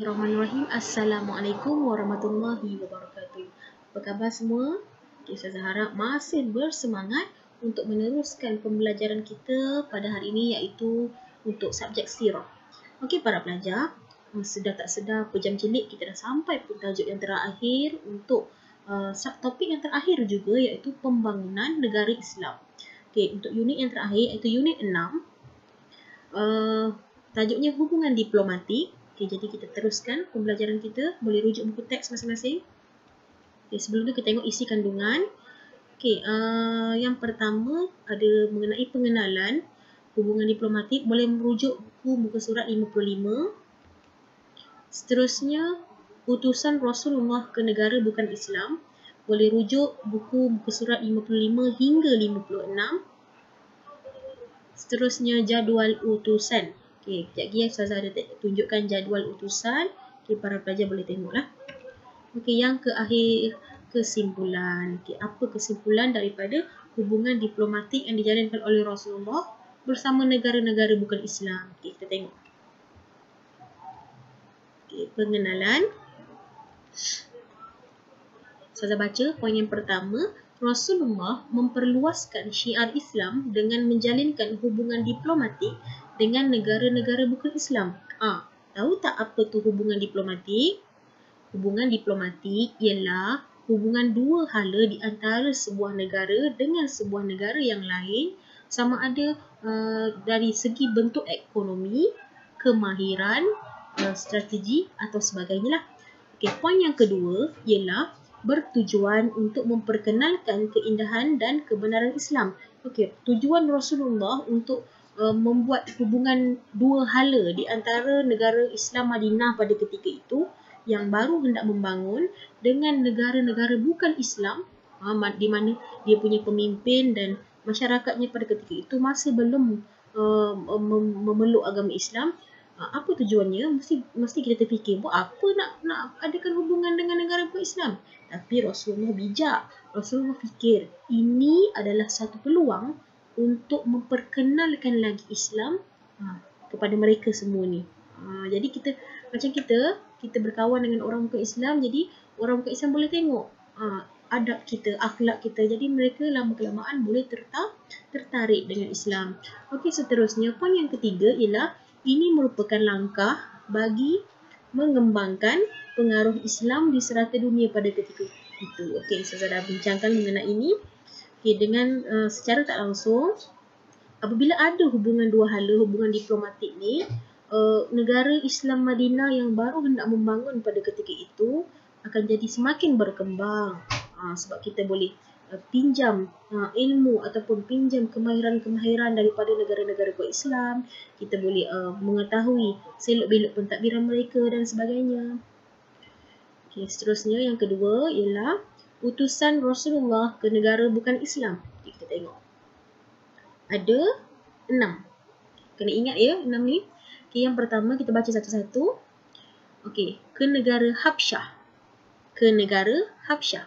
Bismillahirrahmanirrahim. Assalamualaikum warahmatullahi wabarakatuh. Apa khabar semua? Okay, saya harap masih bersemangat untuk meneruskan pembelajaran kita pada hari ini, iaitu untuk subjek sirah. Okey para pelajar, sedar tak sedar pejam cilik kita dah sampai pun tajuk yang terakhir untuk subtopik yang terakhir juga, iaitu pembangunan negara Islam. Okey, untuk unit yang terakhir iaitu unit 6. Tajuknya hubungan diplomatik. Okay, jadi kita teruskan pembelajaran kita. Boleh rujuk buku teks masing-masing. Okay, sebelum tu kita tengok isi kandungan. Okay, yang pertama ada mengenai pengenalan hubungan diplomatik. Boleh merujuk buku muka surat 55. Seterusnya, utusan Rasulullah ke negara bukan Islam. Boleh rujuk buku muka surat 55 hingga 56. Seterusnya, jadual utusan. Okey, sekejap lagi Ustazah ada tunjukkan jadual utusan. Okey, para pelajar boleh tengoklah. Okey, yang ke akhir kesimpulan. Okey, apa kesimpulan daripada hubungan diplomatik yang dijalankan oleh Rasulullah bersama negara-negara bukan Islam? Okey, kita tengok. Okey, pengenalan. Ustazah baca poin yang pertama. Rasulullah memperluaskan syiar Islam dengan menjalinkan hubungan diplomatik dengan negara-negara bukan Islam. Tahu tak apa tu hubungan diplomatik? Hubungan diplomatik ialah hubungan dua hala di antara sebuah negara dengan sebuah negara yang lain, sama ada dari segi bentuk ekonomi, kemahiran, strategi atau sebagainya lah. Okey, poin yang kedua ialah bertujuan untuk memperkenalkan keindahan dan kebenaran Islam. Okey, tujuan Rasulullah untuk membuat hubungan dua hala di antara negara Islam Madinah pada ketika itu yang baru hendak membangun dengan negara-negara bukan Islam, di mana dia punya pemimpin dan masyarakatnya pada ketika itu masih belum memeluk agama Islam. Apa tujuannya? Mesti kita terfikir, buat apa nak adakan hubungan dengan negara bukan Islam? Tapi Rasulullah bijak. Rasulullah fikir ini adalah satu peluang untuk memperkenalkan lagi Islam kepada mereka semua ni. Jadi kita berkawan dengan orang bukan Islam, jadi orang bukan Islam boleh tengok adab kita, akhlak kita. Jadi mereka lama-kelamaan boleh tertarik dengan Islam. Okey, seterusnya poin yang ketiga ialah ini merupakan langkah bagi mengembangkan pengaruh Islam di serata dunia pada ketika itu. Okey, saya dah bincangkan mengenai ini. Okey, dengan secara tak langsung, apabila ada hubungan dua hala, hubungan diplomatik ni, negara Islam Madinah yang baru hendak membangun pada ketika itu akan jadi semakin berkembang. Sebab kita boleh pinjam ilmu ataupun pinjam kemahiran-kemahiran daripada negara-negara kuat Islam. Kita boleh mengetahui selok-belok pentadbiran mereka dan sebagainya. Okay, seterusnya yang kedua ialah utusan Rasulullah ke negara bukan Islam. Okay, kita tengok. Ada 6. Kena ingat ya 6 ni. Okay, yang pertama kita baca satu-satu. Okay, ke negara Habsyah. Ke negara Habsyah.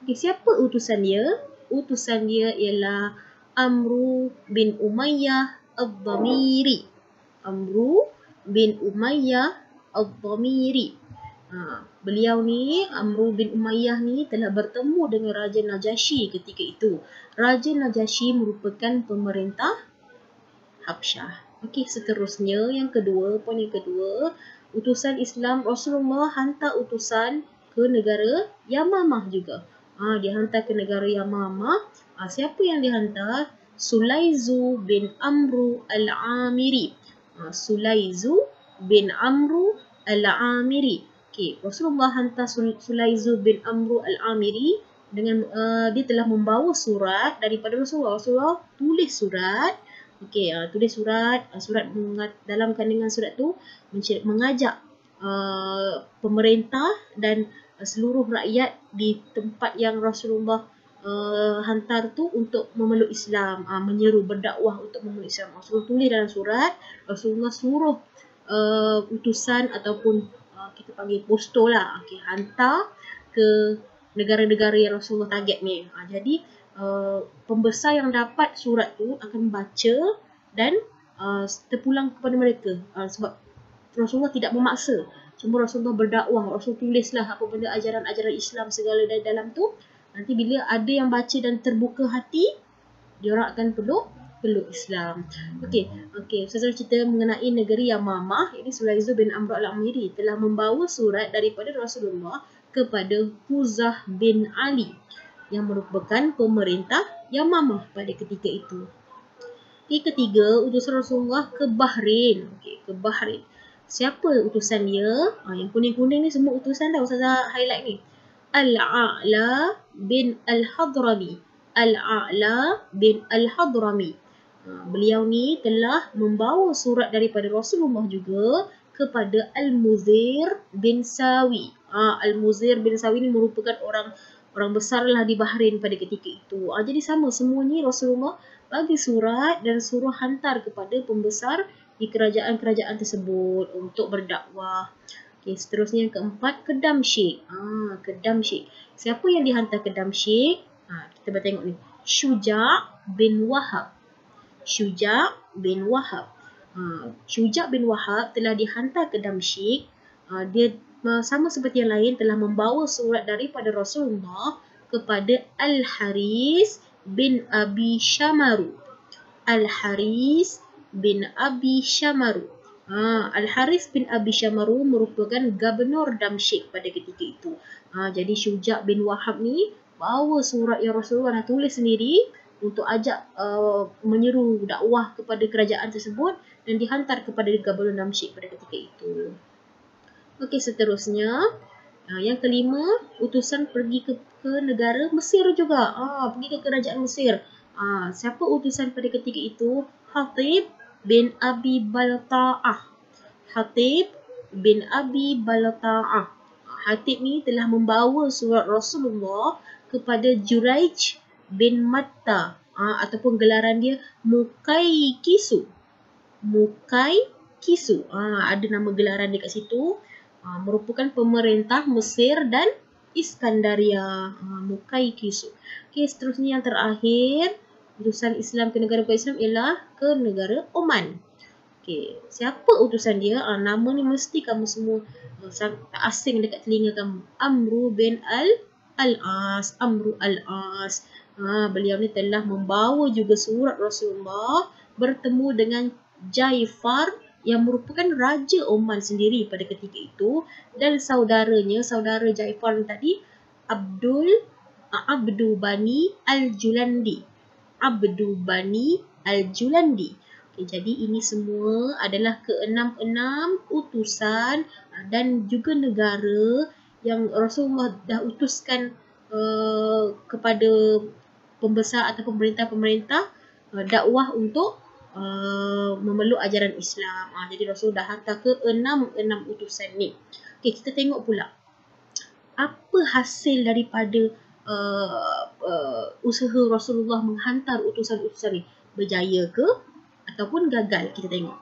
Okay, siapa utusan dia? Utusan dia ialah Amru bin Umayyah Ad-Dhamiri. Amru bin Umayyah Ad-Dhamiri. Beliau ni, Amru bin Umayyah ni telah bertemu dengan Raja Najasyi ketika itu. Raja Najasyi merupakan pemerintah Habsyah. Okey, seterusnya yang kedua, poin yang kedua, utusan Islam. Rasulullah hantar utusan ke negara Yamamah juga. Dia hantar ke negara Yamamah. Siapa yang dihantar? Sulaizu bin Amru al-Amiri. Sulaizu bin Amru al-Amiri. Okey, Rasulullah hantar Sulaizu bin Amru al-Amiri dengan dia telah membawa surat daripada Rasulullah. Rasulullah tulis surat. Okey, tulis surat dalam kandungan surat tu mengajak pemerintah dan seluruh rakyat di tempat yang Rasulullah hantar tu untuk memeluk Islam, menyeru berdakwah untuk memeluk Islam. Rasulullah tulis dalam surat, Rasulullah suruh utusan ataupun kita panggil posto lah, hantar ke negara-negara yang Rasulullah target ni. Jadi pembesar yang dapat surat tu akan baca dan terpulang kepada mereka, sebab Rasulullah tidak memaksa. Cuma Rasulullah berdakwah, Rasul tulislah apa benda ajaran-ajaran Islam segala dari dalam tu. Nanti bila ada yang baca dan terbuka hati, dia orang akan peluk Islam. Okey, saya cerita mengenai negeri Yamamah. Ini Sulaizu bin Amr al-Amiri telah membawa surat daripada Rasulullah kepada Huzah bin Ali yang merupakan pemerintah Yamamah pada ketika itu. Ketiga, utusan Rasulullah ke Bahrain. Ke Bahrain. Siapa utusan dia? Yang kuning-kuning ni semua utusan dah. Ustazah highlight ni. Al-A'la bin Al-Hadrami. Al-A'la bin Al-Hadrami. Beliau ni telah membawa surat daripada Rasulullah juga kepada Al-Muzir bin Sawi. Al-Muzir bin Sawi ni merupakan orang besar lah di Bahrain pada ketika itu. Jadi sama semuanya Rasulullah bagi surat dan suruh hantar kepada pembesar di kerajaan-kerajaan tersebut untuk berdakwah. Seterusnya yang keempat, ke Damsyik. Ke Damsyik. Siapa yang dihantar ke Damsyik? Kita bertengok ni. Syuja' bin Wahab. Syuja' bin Wahab. Syuja' bin Wahab telah dihantar ke Damsyik. Dia sama seperti yang lain telah membawa surat daripada Rasulullah kepada Al-Haris bin Abi Syamaru. Al-Haris bin Abi Syamaru. Al-Haris bin Abi Syamaru merupakan gubernur Damsyik pada ketika itu. Jadi Syuja' bin Wahab ni bawa surat yang Rasulullah dah tulis sendiri untuk ajak menyeru dakwah kepada kerajaan tersebut dan dihantar kepada gubernur Damsyik pada ketika itu. Seterusnya yang kelima, utusan pergi ke negara Mesir juga. Pergi ke kerajaan Mesir. Siapa utusan pada ketika itu? Hatib bin Abi Balta'ah. Hatib bin Abi Balta'ah. Hatib ni telah membawa surat Rasulullah kepada Juraij bin Matta, ataupun gelaran dia Muqayqisu. Muqayqisu. Ada nama gelaran dia kat situ. Merupakan pemerintah Mesir dan Iskandaria. Muqayqisu. Seterusnya yang terakhir, utusan Islam ke negara Islam ialah ke negara Oman. Siapa utusan dia? Nama ni mesti kamu semua tak asing dekat telinga kamu. Amru bin Al-As. Amru Al-As. Beliau ni telah membawa juga surat Rasulullah bertemu dengan Jaifar yang merupakan Raja Oman sendiri pada ketika itu, dan saudaranya, saudara Jaifar tadi, Abdu Bani Al-Julandi. Abdu Bani Al-Julandi. Jadi ini semua adalah ke-6 utusan dan juga negara yang Rasulullah dah utuskan kepada pembesar atau pemerintah-pemerintah dakwah untuk memeluk ajaran Islam. Jadi Rasul dah hantar ke 6 utusan ni. Kita tengok pula apa hasil daripada usaha Rasulullah menghantar utusan-utusan ni. Berjaya ke ataupun gagal? Kita tengok.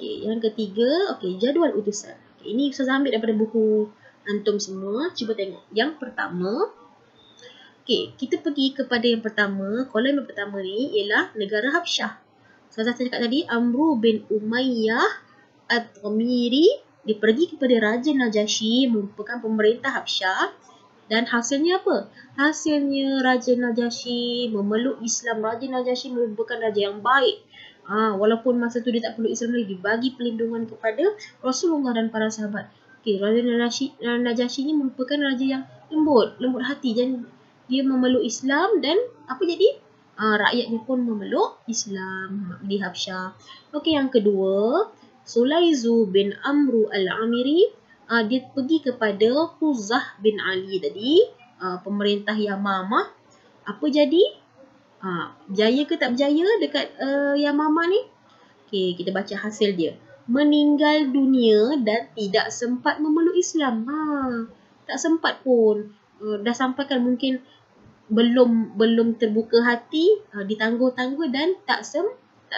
Yang ketiga, jadual utusan. Ini Ustazah ambil daripada buku antum semua. Cuba tengok. Yang pertama, kita pergi kepada yang pertama. Kolom yang pertama ni ialah negara Habsyah. Ustazah cakap tadi, Amru bin Umayyah At-Tamiri, dia pergi kepada Raja Najasyi, merupakan pemerintah Habsyah. Dan hasilnya apa? Hasilnya Raja Najasyi memeluk Islam. Raja Najasyi merupakan raja yang baik. Walaupun masa tu dia tak peluk Islam lagi, dibagi perlindungan kepada Rasulullah dan para sahabat. Raja Najasyi ni merupakan raja yang lembut hati, dan dia memeluk Islam dan apa jadi? Rakyatnya pun memeluk Islam di Habsyah. Yang kedua, Sulaizu bin Amru al-Amiri, dia pergi kepada Huzah bin Ali tadi, pemerintah Yamamah. Apa jadi? Berjaya ke tak berjaya dekat Yamamah ni? Kita baca hasil dia. Meninggal dunia dan tidak sempat memeluk Islam. Tak sempat pun. Dah sampaikan mungkin belum terbuka hati, ditangguh-tangguh dan tak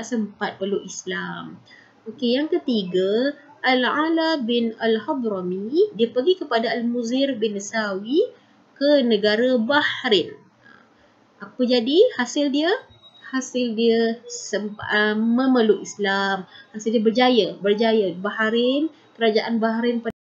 sempat peluk Islam. Yang ketiga, Al-Ala bin Al-Hadrami, dia pergi kepada Al-Muzir bin Sawi ke negara Bahrain. Apa jadi hasil dia? Hasil dia memeluk Islam. Hasil dia berjaya. Bahrain Kerajaan Bahrain